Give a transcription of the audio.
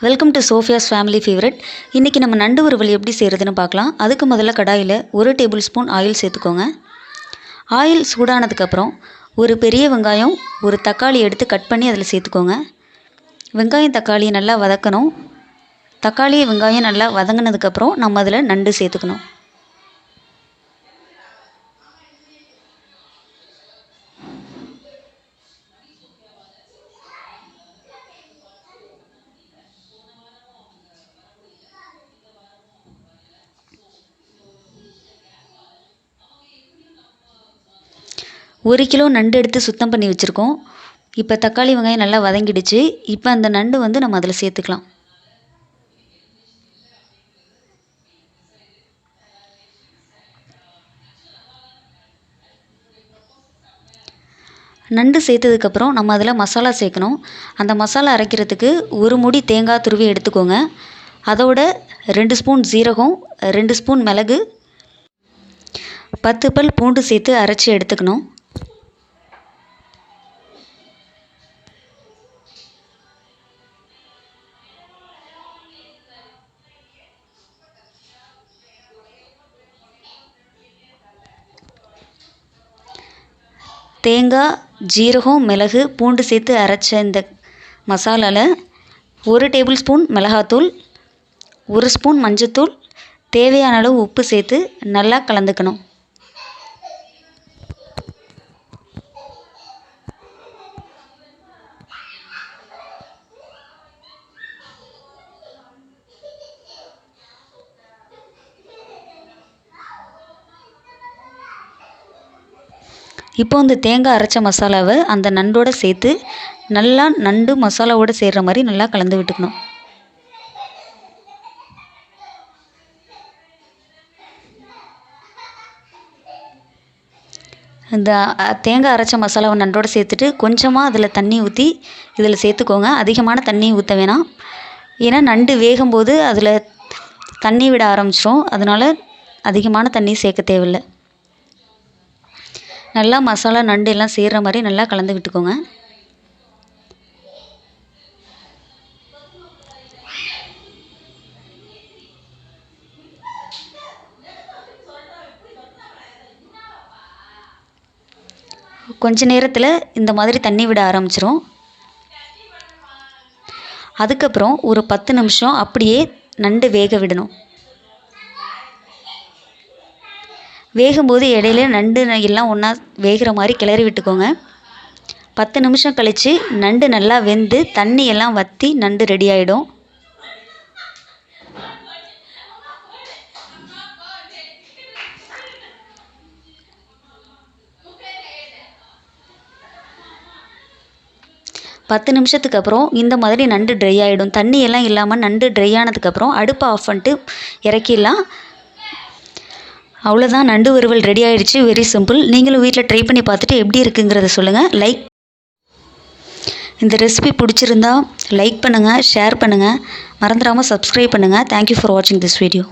Welcome to Sophia's family favourite. இன்றைக்கி நம்ம நண்டு வறுவல் எப்படி செய்கிறதுன்னு பார்க்கலாம். அதுக்கு முதல்ல கடாயில் 1 டேபிள் ஸ்பூன் ஆயில் சேர்த்துக்கோங்க. ஆயில் சூடானதுக்கப்புறம் ஒரு பெரிய வெங்காயம், ஒரு தக்காளி எடுத்து கட் பண்ணி அதில் சேர்த்துக்கோங்க. வெங்காயம் தக்காளியை நல்லா வதக்கணும். தக்காளி வெங்காயம் நல்லா வதங்கினதுக்கப்புறம் நம்ம அதில் நண்டு சேர்த்துக்கணும். ஒரு கிலோ நண்டு எடுத்து சுத்தம் பண்ணி வச்சுருக்கோம். இப்போ தக்காளி வெங்காயம் நல்லா வதங்கிடுச்சு. இப்போ அந்த நண்டு நம்ம அதில் சேர்த்துக்கலாம். நண்டு சேர்த்ததுக்கப்புறம் நம்ம அதில் மசாலா சேர்க்கணும். அந்த மசாலா அரைக்கிறதுக்கு ஒரு மூடி தேங்காய் துருவி எடுத்துக்கோங்க. அதோட 2 ஸ்பூன் ஜீரகம், 2 ஸ்பூன் மிளகு, 10 பல் பூண்டு சேர்த்து அரைச்சி எடுத்துக்கணும். தேங்காய், ஜீரகம், மிளகு, பூண்டு சேர்த்து அரைச்ச இந்த மசாலாவில் 1 டேபிள் ஸ்பூன் மிளகாத்தூள், 1 ஸ்பூன் மஞ்சத்தூள், தேவையான அளவு உப்பு சேர்த்து நல்லா கலந்துக்கணும். இப்போ இந்த தேங்காய் அரைச்ச மசாலாவை அந்த நண்டோடு சேர்த்து நல்லா நண்டு மசாலாவோடு சேர்கிற மாதிரி நல்லா கலந்து விட்டுக்கணும். இந்த தேங்காய் அரைச்ச மசாலாவை நண்டோடு சேர்த்துட்டு கொஞ்சமாக அதில் தண்ணி ஊற்றி இதில் சேர்த்துக்கோங்க. அதிகமான தண்ணி ஊற்ற வேணாம். ஏன்னா நண்டு வேகும்போது அதில் தண்ணி விட ஆரம்பிச்சிடும். அதனால் அதிகமான தண்ணி சேர்க்க தேவையில்லை. நல்லா மசாலா நண்டு எல்லாம் சேர்கிற மாதிரி நல்லா கலந்து விட்டுக்கோங்க. கொஞ்ச நேரத்தில் இந்த மாதிரி தண்ணி விட ஆரம்பிச்சிரும். அதுக்கப்புறம் ஒரு 10 நிமிஷம் அப்படியே நண்டு வேக விடணும். வேகும்போது இடையில நண்டு எல்லாம் ஒன்றா வேகிற மாதிரி கிளறி விட்டுக்கோங்க. 10 நிமிஷம் கழித்து நண்டு நல்லா வெந்து தண்ணி எல்லாம் வற்றி நண்டு ரெடி ஆகிடும். பத்து நிமிஷத்துக்கு அப்புறம் இந்த மாதிரி நண்டு ட்ரை ஆகிடும். தண்ணி எல்லாம் இல்லாமல் நண்டு ட்ரை ஆனதுக்கப்புறம் அடுப்பை ஆஃப் பண்ணிட்டு இறக்கிடலாம். அவ்வளோதான், நண்டு வறுவல் ரெடி ஆகிடுச்சு. Very simple. நீங்களும் வீட்டில் ட்ரை பண்ணி பார்த்துட்டு எப்படி இருக்குங்கிறத சொல்லுங்கள். இந்த ரெசிபி பிடிச்சிருந்தா லைக் பண்ணுங்கள், ஷேர் பண்ணுங்கள், மறந்துடாமல் சப்ஸ்கிரைப் பண்ணுங்கள். தேங்க்யூ ஃபார் வாட்சிங் திஸ் வீடியோ.